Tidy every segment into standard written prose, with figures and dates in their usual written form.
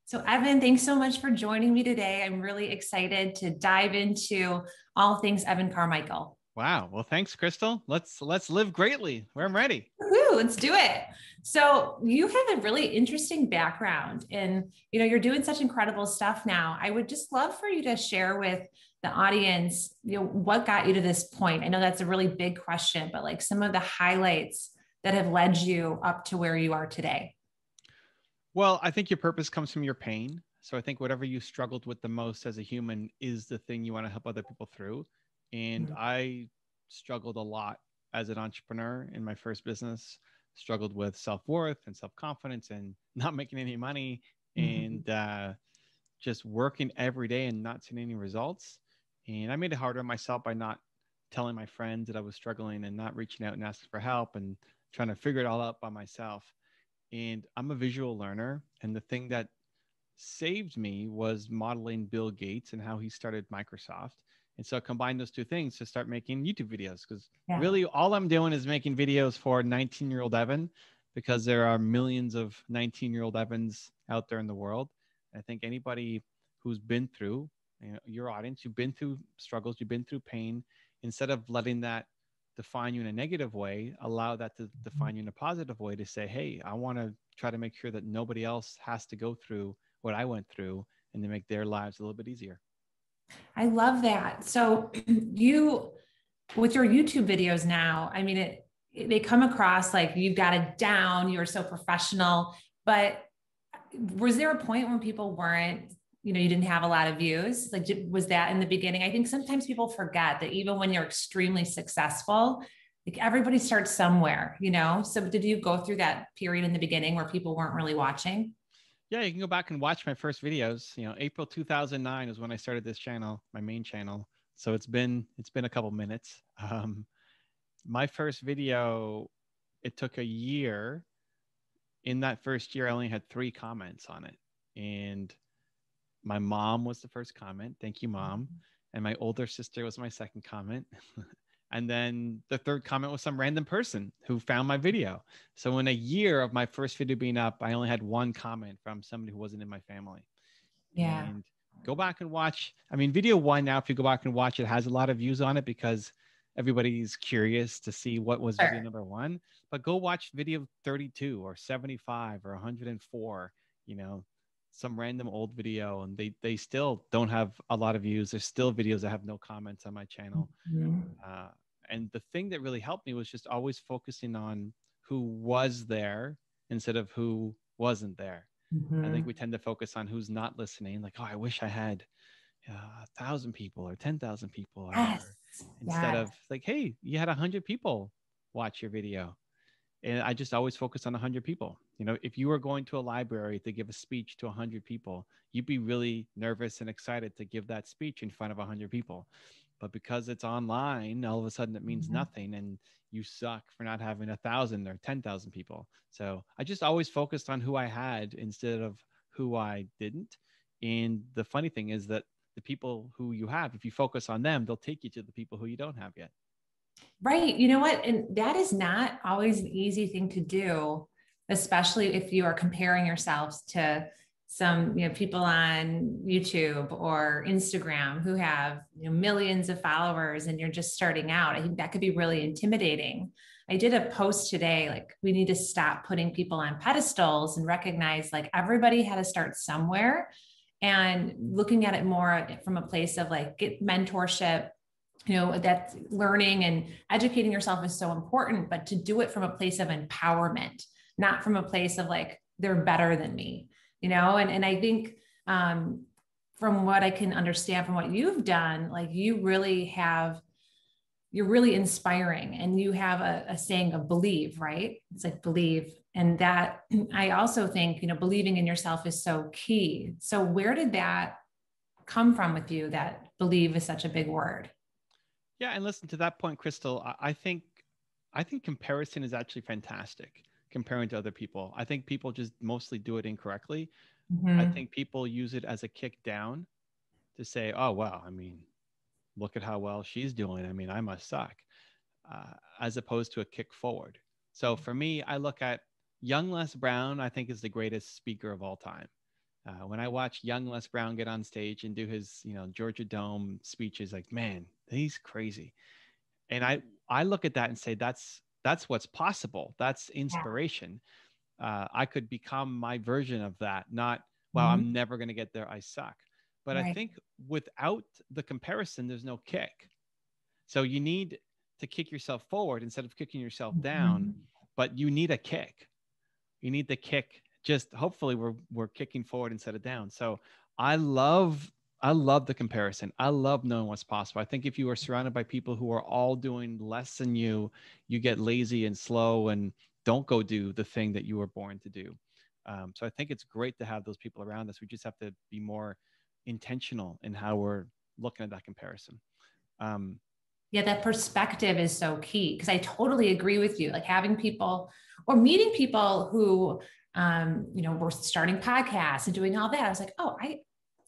So, Evan, thanks so much for joining me today. I'm really excited to dive into all things Evan Carmichael. Wow. Well, thanks, Kristel. Let's live greatly. I'm ready. Woo, let's do it. So, you have a really interesting background and you're doing such incredible stuff now. I would just love for you to share with the audience, what got you to this point. I know that's a really big question, but like some of the highlights that have led you up to where you are today. Well, I think your purpose comes from your pain. So I think whatever you struggled with the most as a human is the thing you want to help other people through. And I struggled a lot as an entrepreneur in my first business, struggled with self-worth and self-confidence and not making any money and just working every day and not seeing any results. And I made it harder on myself by not telling my friends that I was struggling and not reaching out and asking for help and trying to figure it all out by myself. And I'm a visual learner. And the thing that saved me was modeling Bill Gates and how he started Microsoft. And so I combined those two things to start making YouTube videos because really all I'm doing is making videos for 19-year-old Evan because there are millions of 19-year-old Evans out there in the world. I think anybody who's been through, your audience, you've been through struggles, you've been through pain, instead of letting that define you in a negative way, allow that to define you in a positive way to say, hey, I want to try to make sure that nobody else has to go through what I went through and to make their lives a little bit easier. I love that. So you, with your YouTube videos now, I mean, they come across like you've got it down, you're so professional, but was there a point when people weren't, you didn't have a lot of views? Like, was that in the beginning? I think sometimes people forget that even when you're extremely successful, like everybody starts somewhere, So did you go through that period in the beginning where people weren't really watching? Yeah, you can go back and watch my first videos. April 2009 is when I started this channel, my main channel. So it's been a couple minutes. My first video, it took a year. In that first year, I only had 3 comments on it. And my mom was the first comment. Thank you, Mom. And my older sister was my second comment. And then the third comment was some random person who found my video. So in a year of my first video being up, I only had 1 comment from somebody who wasn't in my family. Yeah. And go back and watch. I mean, video 1 now, if you go back and watch, it has a lot of views on it because everybody's curious to see what was video number 1. But go watch video 32 or 75 or 104, some random old video, and they still don't have a lot of views. There's still videos that have no comments on my channel. And the thing that really helped me was just always focusing on who was there instead of who wasn't there. I think we tend to focus on who's not listening. Like, oh, I wish I had 1,000 people or 10,000 people, instead of like, hey, you had 100 people watch your video. And I just always focus on 100 people. If you were going to a library to give a speech to 100 people, you'd be really nervous and excited to give that speech in front of 100 people. But because it's online, all of a sudden it means nothing, and you suck for not having 1,000 or 10,000 people. So I just always focused on who I had instead of who I didn't. And the funny thing is that the people who you have, if you focus on them, they'll take you to the people who you don't have yet. Right. You know what? And that is not always an easy thing to do, especially if you are comparing yourselves to some, people on YouTube or Instagram who have, millions of followers and you're just starting out. I think that could be really intimidating. I did a post today, like we need to stop putting people on pedestals and recognize like everybody had to start somewhere, and looking at it more from a place of like get mentorship. That learning and educating yourself is so important, but to do it from a place of empowerment, not from a place of like, they're better than me, and I think from what I can understand from what you've done, like you're really inspiring, and you have a saying of believe, right? It's like believe. And that I also think, believing in yourself is so key. So where did that come from with you, that believe is such a big word? Yeah, and listen, to that point, Kristel, I think comparison is actually fantastic, comparing to other people. I think people just mostly do it incorrectly. I think people use it as a kick down to say, oh, well, I mean, look at how well she's doing. I mean, I must suck, as opposed to a kick forward. So for me, I look at young Les Brown, I think is the greatest speaker of all time. When I watch young Les Brown get on stage and do his, Georgia Dome speeches, like, man, he's crazy. And I look at that and say, that's what's possible. That's Yeah. inspiration. I could become my version of that. Not, wow, Mhm. I'm never going to get there. I suck. But I Right. think without the comparison, there's no kick. So you need to kick yourself forward instead of kicking yourself down, Mhm. but you need a kick. You need the kick. Just hopefully we're kicking forward instead of down. So I love I love the comparison. I love knowing what's possible. I think if you are surrounded by people who are all doing less than you get lazy and slow and don't go do the thing that you were born to do. So I think it's great to have those people around us. We just have to be more intentional in how we're looking at that comparison. Um, Yeah, that perspective is so key because I totally agree with you. Like having people or meeting people who, were starting podcasts and doing all that. I was like, oh, I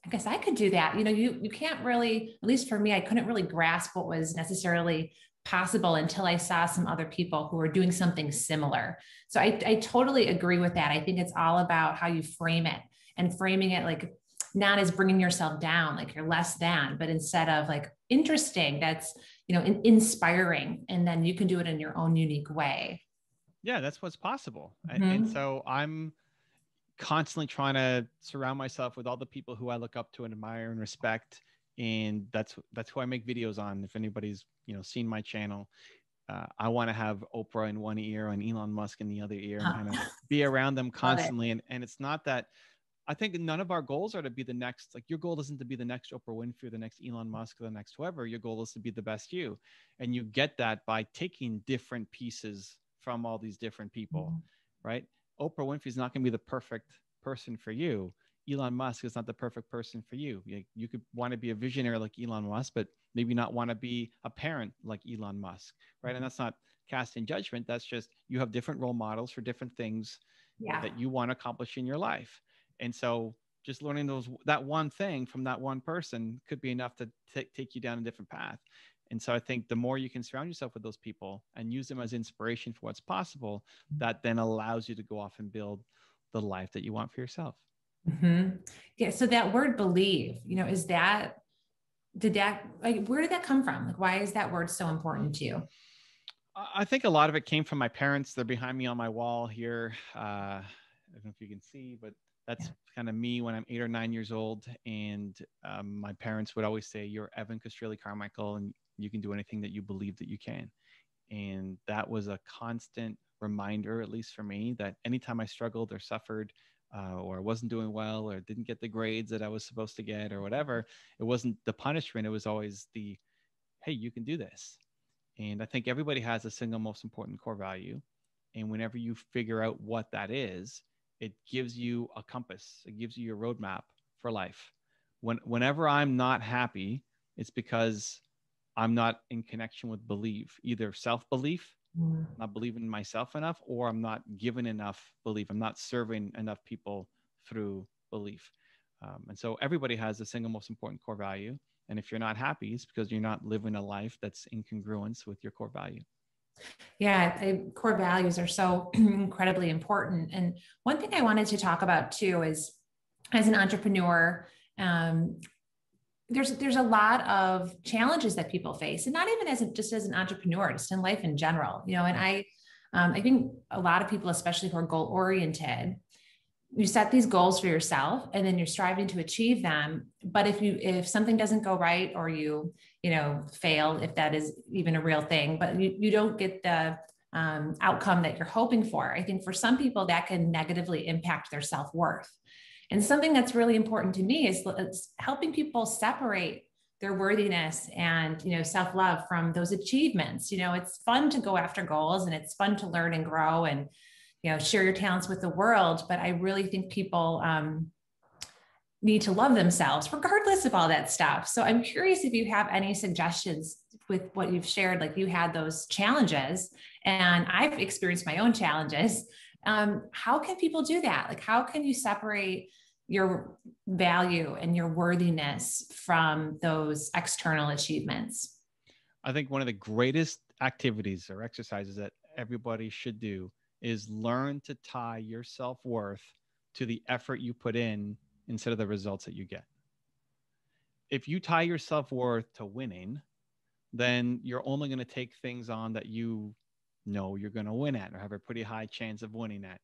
guess I could do that. You can't really, at least for me, I couldn't really grasp what was necessarily possible until I saw some other people who were doing something similar. So I totally agree with that. I think it's all about how you frame it and framing it like not as bringing yourself down, like you're less than, but instead of like interesting, that's inspiring, and then you can do it in your own unique way. yeah, that's what's possible. And Mm-hmm. so I'm constantly trying to surround myself with all the people who I look up to and admire and respect. And that's who I make videos on. If anybody's seen my channel, I want to have Oprah in one ear and Elon Musk in the other ear and Huh. kind of be around them Love it. constantly. And it's not that I think none of our goals are to be the next, like your goal isn't to be the next Oprah Winfrey, the next Elon Musk, or the next whoever. Your goal is to be the best you. And you get that by taking different pieces from all these different people, right? Oprah Winfrey is not going to be the perfect person for you. Elon Musk is not the perfect person for you. You could want to be a visionary like Elon Musk, but maybe not want to be a parent like Elon Musk, right? And that's not casting judgment. That's just you have different role models for different things Yeah. that you want to accomplish in your life. And so just learning that one thing from that one person could be enough to take you down a different path. And so I think the more you can surround yourself with those people and use them as inspiration for what's possible, that then allows you to go off and build the life that you want for yourself. Mm-hmm. Yeah. So that word believe, is that, like, where did that come from? Like, why is that word so important to you? I think a lot of it came from my parents. They're behind me on my wall here. I don't know if you can see, but Yeah. that's kind of me when I'm 8 or 9 years old. And my parents would always say, "You're Evan Castrilli Carmichael, and you can do anything that you believe that you can." And that was a constant reminder, at least for me, that anytime I struggled or suffered, or wasn't doing well, or didn't get the grades that I was supposed to get, or whatever, it wasn't the punishment. It was always the, "Hey, you can do this." And I think everybody has a single most important core value. And whenever you figure out what that is, it gives you a compass, it gives you your roadmap for life. Whenever I'm not happy, it's because I'm not in connection with belief, either self belief, Mm. not believing in myself enough, or I'm not given enough belief. I'm not serving enough people through belief. And so everybody has the single most important core value. And if you're not happy, it's because you're not living a life that's in congruence with your core value. Yeah, core values are so incredibly important. And one thing I wanted to talk about too is, as an entrepreneur, um, there's a lot of challenges that people face, and not even just as an entrepreneur, just in life in general. And I think a lot of people, especially who are goal oriented, you set these goals for yourself and then you're striving to achieve them. But if something doesn't go right, or you fail, if that is even a real thing, but you don't get the outcome that you're hoping for, I think for some people that can negatively impact their self-worth. And something that's really important to me is helping people separate their worthiness and self-love from those achievements. It's fun to go after goals, and it's fun to learn and grow and share your talents with the world. But I really think people need to love themselves regardless of all that stuff. So I'm curious if you have any suggestions with what you've shared. Like, you had those challenges and I've experienced my own challenges. How can people do that? Like, how can you separate your value and your worthiness from those external achievements? I think one of the greatest activities or exercises that everybody should do is learn to tie your self worth to the effort you put in instead of the results that you get. If you tie your self-worth to winning, then you're only going to take things on that you know you're going to win at or have a pretty high chance of winning at.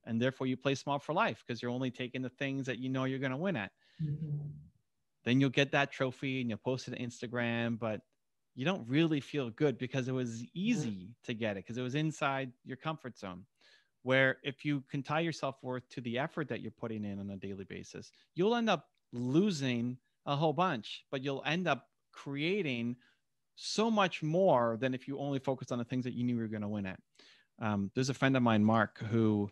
And therefore you play small for life because you're only taking the things that you know you're going to win at. Mm-hmm. Then you'll get that trophy and you'll post it to Instagram, but you don't really feel good because it was easy to get it because it was inside your comfort zone. Where if you can tie your self-worth to the effort that you're putting in on a daily basis, you'll end up losing a whole bunch, but you'll end up creating so much more than if you only focused on the things that you knew you were going to win at. There's a friend of mine, Mark, who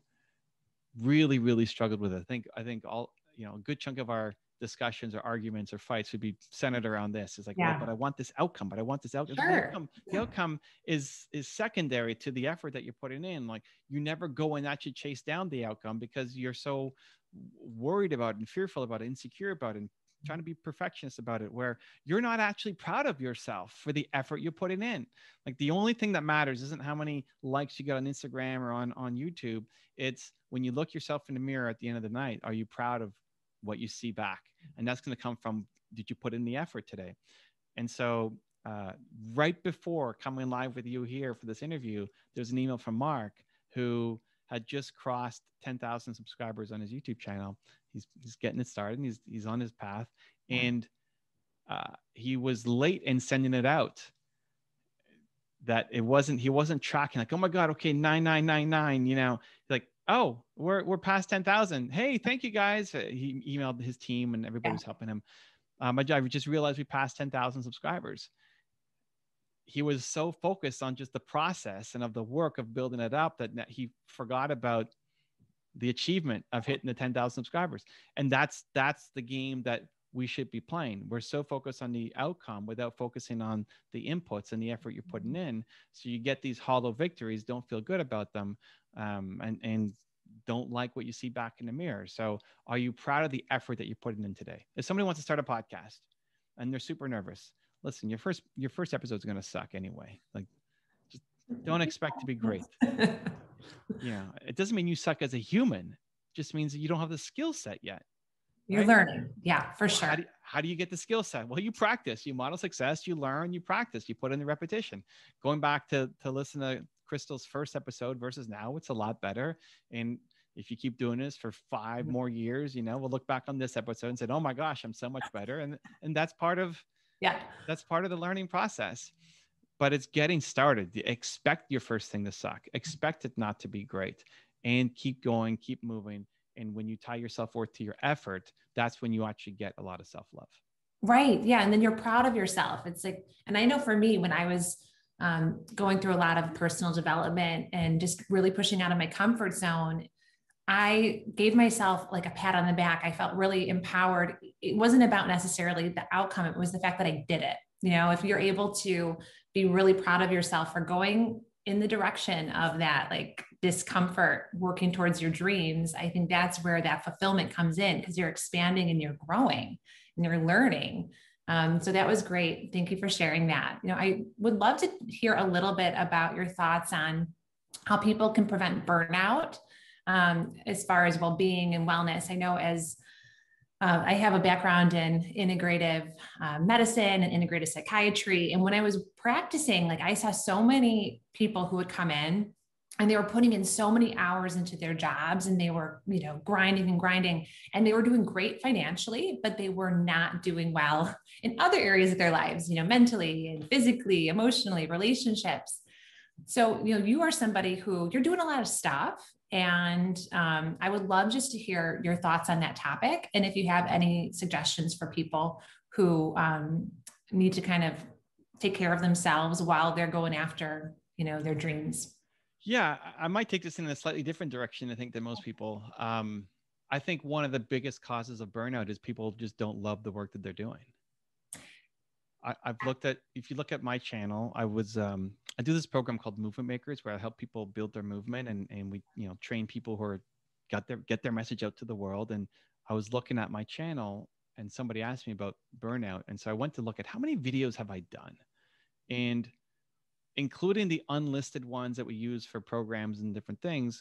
really, really struggled with it. I think all, a good chunk of our discussions or arguments or fights would be centered around this. It's like, well, but I want this outcome, but I want this outcome. Sure. The outcome is secondary to the effort that you're putting in. Like you never go and actually chase down the outcome because you're so worried about it and fearful about it, insecure about it, and trying to be perfectionist about it, where you're not actually proud of yourself for the effort you're putting in. Like the only thing that matters isn't how many likes you get on Instagram or on YouTube. It's when you look yourself in the mirror at the end of the night, are you proud of what you see back? And that's going to come from, did you put in the effort today? And so right before coming live with you here for this interview, there's an email from Mark who had just crossed 10,000 subscribers on his YouTube channel. He's getting it started and he's on his path. And he was late in sending it out. That he wasn't tracking like, oh my God, okay, 9999, like, oh, we're past 10,000. Hey, thank you guys. He emailed his team and everybody was helping him. I just realized we passed 10,000 subscribers. He was so focused on just the process and of the work of building it up that he forgot about the achievement of hitting the 10,000 subscribers. And that's the game that we should be playing. We're so focused on the outcome without focusing on the inputs and the effort you're putting in. So you get these hollow victories, don't feel good about them, and don't like what you see back in the mirror. So are you proud of the effort that you're putting in today? If somebody wants to start a podcast and they're super nervous, listen, your first episode is going to suck anyway. Like, just don't expect to be great. It doesn't mean you suck as a human. It just means that you don't have the skill set yet. You're learning. Yeah, for sure. How do you get the skill set? Well, you practice, you model success, you learn, you practice, you put in the repetition. Going back to listen to Kristel's first episode versus now, it's a lot better. And if you keep doing this for 5 more years, we'll look back on this episode and say, oh my gosh, I'm so much better. And that's part of the learning process. But it's getting started. Expect your first thing to suck. Expect it not to be great. And keep going, keep moving. And when you tie your self-worth to your effort, that's when you actually get a lot of self-love. Right. Yeah. And then you're proud of yourself. It's like, and I know for me, when I was going through a lot of personal development and just really pushing out of my comfort zone, I gave myself like a pat on the back. I felt really empowered. It wasn't about necessarily the outcome. It was the fact that I did it. If you're able to be really proud of yourself for going in the direction of that, like discomfort, working towards your dreams, I think that's where that fulfillment comes in, because you're expanding and you're growing and you're learning. So that was great. Thank you for sharing that. I would love to hear a little bit about your thoughts on how people can prevent burnout as far as well-being and wellness. I know as I have a background in integrative medicine and integrative psychiatry. And when I was practicing, like I saw so many people who would come in and they were putting in so many hours into their jobs and they were, grinding and they were doing great financially, but they were not doing well in other areas of their lives, mentally and physically, emotionally, relationships. So, you are somebody who you're doing a lot of stuff. And I would love just to hear your thoughts on that topic. And if you have any suggestions for people who need to kind of take care of themselves while they're going after, their dreams. Yeah, I might take this in a slightly different direction, I think, than most people. I think one of the biggest causes of burnout is people just don't love the work that they're doing. If you look at my channel, I do this program called Movement Makers where I help people build their movement and we, train people who are get their message out to the world. And I was looking at my channel and somebody asked me about burnout. And so I went to look at how many videos have I done, and including the unlisted ones that we use for programs and different things,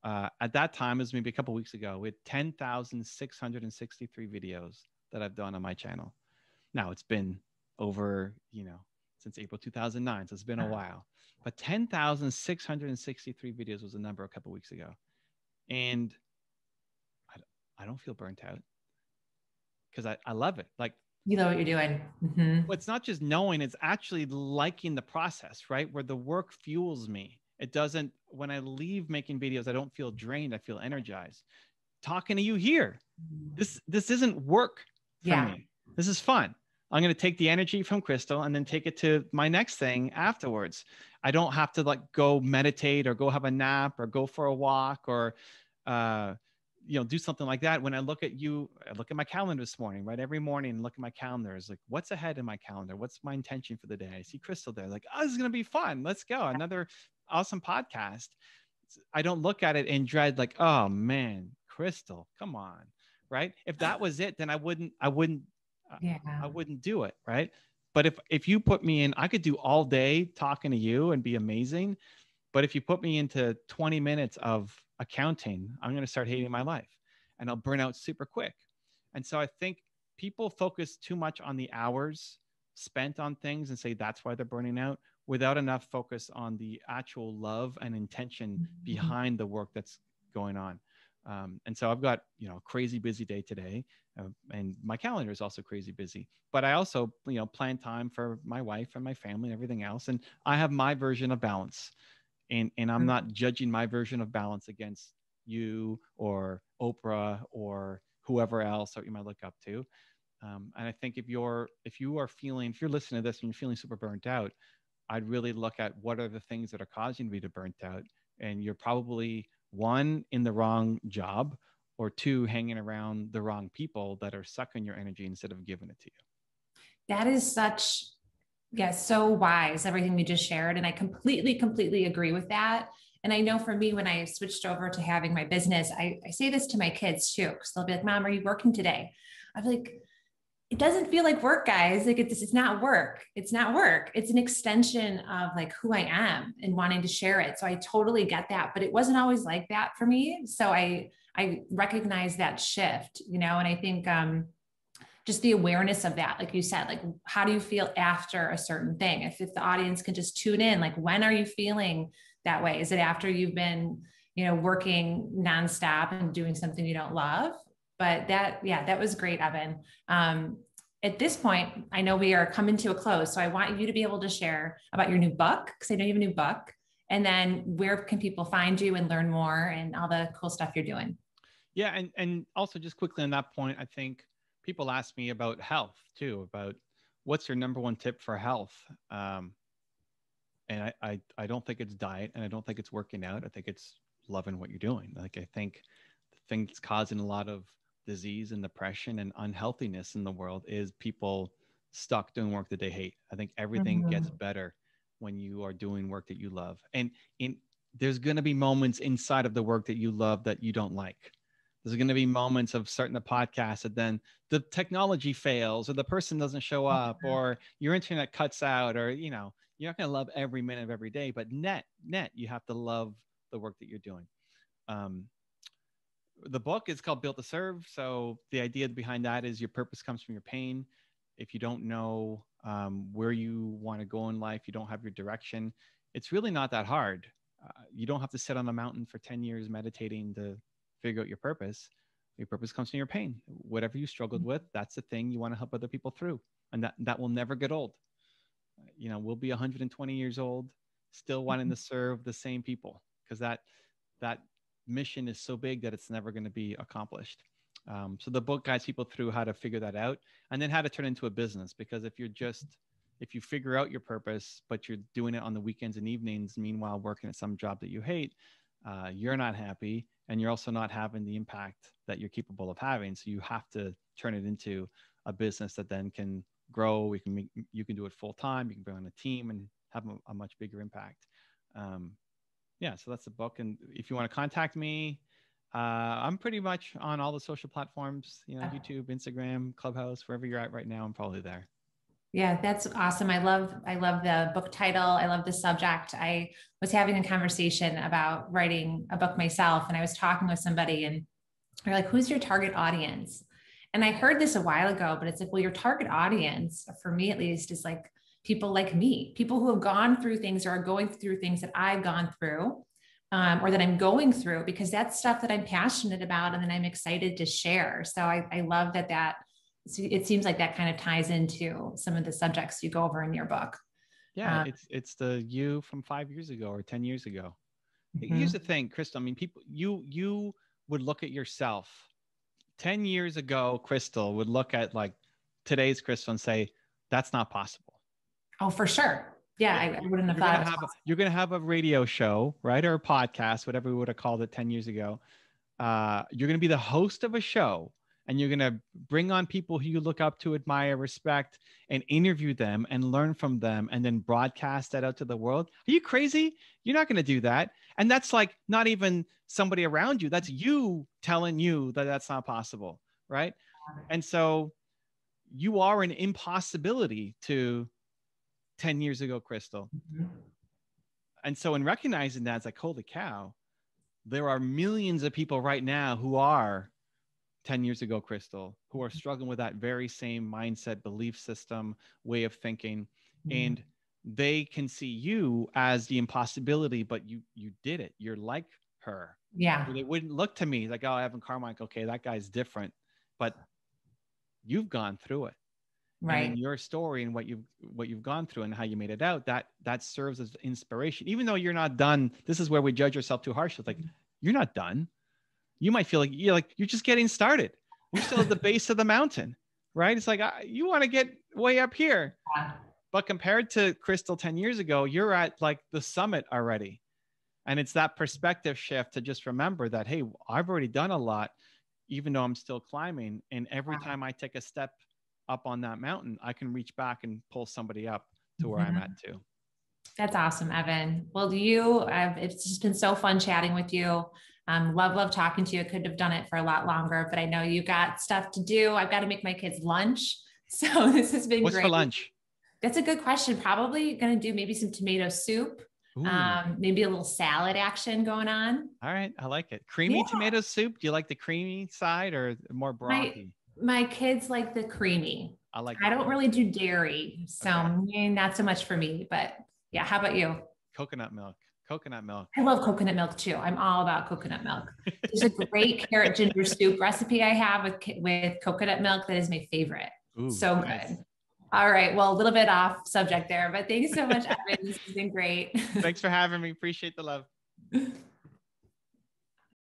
At that time, it was maybe a couple of weeks ago, we had 10,663 videos that I've done on my channel. Now it's been over, since April 2009. So it's been a while, but 10,663 videos was the number a couple of weeks ago. And I don't feel burnt out because I love it. Like, you know what you're doing. Mm-hmm. Well, it's not just knowing, it's actually liking the process, right? Where the work fuels me. It doesn't, when I leave making videos, I don't feel drained. I feel energized. Talking to you here, this isn't work for me. This is fun. I'm going to take the energy from Kristel and then take it to my next thing afterwards. I don't have to like go meditate or go have a nap or go for a walk or, do something like that. When I look at you, I look at my calendar this morning, right? Every morning, look at my calendar. It's like, what's ahead in my calendar? What's my intention for the day? I see Kristel there, like, oh, this is going to be fun. Let's go. Another awesome podcast. I don't look at it and dread like, oh man, Kristel, come on. Right. If that was it, then I wouldn't do it. Right. But if you put me in, I could do all day talking to you and be amazing. But if you put me into 20 minutes of accounting, I'm going to start hating my life and I'll burn out super quick. And so I think people focus too much on the hours spent on things and say that's why they're burning out without enough focus on the actual love and intention behind the work that's going on. And so I've got, a crazy busy day today, and my calendar is also crazy busy, but I also, plan time for my wife and my family and everything else. And I have my version of balance. And I'm not judging my version of balance against you or Oprah or whoever else that you might look up to. And I think if you're listening to this and you're feeling super burnt out, I'd really look at what are the things that are causing you to be burnt out. And you're probably one, in the wrong job, or two, hanging around the wrong people that are sucking your energy instead of giving it to you. That is so wise, everything you just shared. And I completely agree with that. And I know for me, when I switched over to having my business, I say this to my kids too, because they'll be like, Mom, are you working today? I'm like, it doesn't feel like work, guys. Like it's not work. It's not work. It's an extension of like who I am and wanting to share it. So I totally get that, but it wasn't always like that for me. So I recognize that shift, and I think, just the awareness of that, like you said, like, how do you feel after a certain thing? If the audience can just tune in, like, when are you feeling that way? Is it after you've been, working nonstop and doing something you don't love? But that was great, Evan. At this point, I know we are coming to a close. So I want you to be able to share about your new book, because I know you have a new book. And then where can people find you and learn more and all the cool stuff you're doing? Yeah. And also just quickly on that point, I think people ask me about health too, about what's your number one tip for health. And I don't think it's diet, and I don't think it's working out. I think it's loving what you're doing. Like, I think the thing that's causing a lot of disease and depression and unhealthiness in the world is people stuck doing work that they hate. I think everything gets better when you are doing work that you love. And there's going to be moments inside of the work that you love that you don't like. There's going to be moments of starting the podcast and then the technology fails, or the person doesn't show up, or your internet cuts out, or, you're not going to love every minute of every day, but net, you have to love the work that you're doing. The book is called Built to Serve. So the idea behind that is your purpose comes from your pain. If you don't know where you want to go in life, you don't have your direction, it's really not that hard. You don't have to sit on a mountain for 10 years meditating to figure out your purpose. Your purpose comes from your pain. Whatever you struggled with, that's the thing you want to help other people through. And that will never get old. We'll be 120 years old, still wanting to serve the same people, because that mission is so big that it's never going to be accomplished. So the book guides people through how to figure that out, and then how to turn it into a business. Because if you figure out your purpose, but you're doing it on the weekends and evenings, meanwhile working at some job that you hate, you're not happy, and you're also not having the impact that you're capable of having. So you have to turn it into a business that then can grow. You can do it full time. You can bring on a team and have a much bigger impact. So that's the book. And if you want to contact me, I'm pretty much on all the social platforms, YouTube, Instagram, Clubhouse, wherever you're at right now, I'm probably there. Yeah, that's awesome. I love the book title. I love the subject. I was having a conversation about writing a book myself, and I was talking with somebody, and they're like, who's your target audience? And I heard this a while ago, but it's like, well, your target audience, for me at least, is like people like me, people who have gone through things or are going through things that I've gone through, or that I'm going through, because that's stuff that I'm passionate about and that I'm excited to share. So I love that it seems like that kind of ties into some of the subjects you go over in your book. Yeah, it's the you from 5 years ago or 10 years ago. Here's Mhm. the thing, Kristel. I mean, people, you would look at yourself 10 years ago. Kristel would look at like today's Kristel and say, that's not possible. Oh, for sure. Yeah, Right? I wouldn't have thought it was possible. You're gonna have a radio show, right, or a podcast, whatever we would have called it 10 years ago. You're gonna be the host of a show, and you're gonna bring on people who you look up to, admire, respect, and interview them and learn from them, and then broadcast that out to the world. Are you crazy? You're not gonna do that. And that's like not even somebody around you. That's you telling you that that's not possible, right? And so you are an impossibility to 10 years ago, Kristel. Mhm. And so in recognizing that, it's like, holy cow, there are millions of people right now who are 10 years ago, Kristel, who are struggling with that very same mindset, belief system, way of thinking. Mhm. And they can see you as the impossibility, but you did it. You're like her. Yeah. They wouldn't look to me like, oh, Evan Carmichael, okay, that guy's different. But you've gone through it. And in Right. your story and what you've gone through and how you made it out, that serves as inspiration. Even though you're not done, this is where we judge ourselves too harshly. It's like, you're not done. You might feel like you're just getting started. We're still at the base of the mountain, right? It's like, you want to get way up here. Yeah. But compared to Kristel 10 years ago, you're at like the summit already. And it's that perspective shift to just remember that, hey, I've already done a lot, even though I'm still climbing. And every time I take a step up on that mountain, I can reach back and pull somebody up to where I'm Mhm. at too. That's awesome, Evan. Well, it's just been so fun chatting with you. Love talking to you. I could have done it for a lot longer, but I know you got stuff to do. I've got to make my kids lunch. So this has been What's for great. lunch? That's a good question. Probably going to do maybe some tomato soup, Ooh. maybe a little salad action going on. All right. I like it. Creamy Yeah. tomato soup. Do you like the creamy side or more My brothy? my kids like the creamy. I like the I don't creamy. really do dairy, so Okay. not so much for me. But yeah, how about you? Coconut milk. Coconut milk. I love coconut milk too. I'm all about coconut milk. There's a great carrot ginger soup recipe I have with coconut milk that is my favorite. Ooh, So nice. good. All right. Well, a little bit off subject there, but thanks so much, Evan. This has been great. Thanks for having me. Appreciate the love.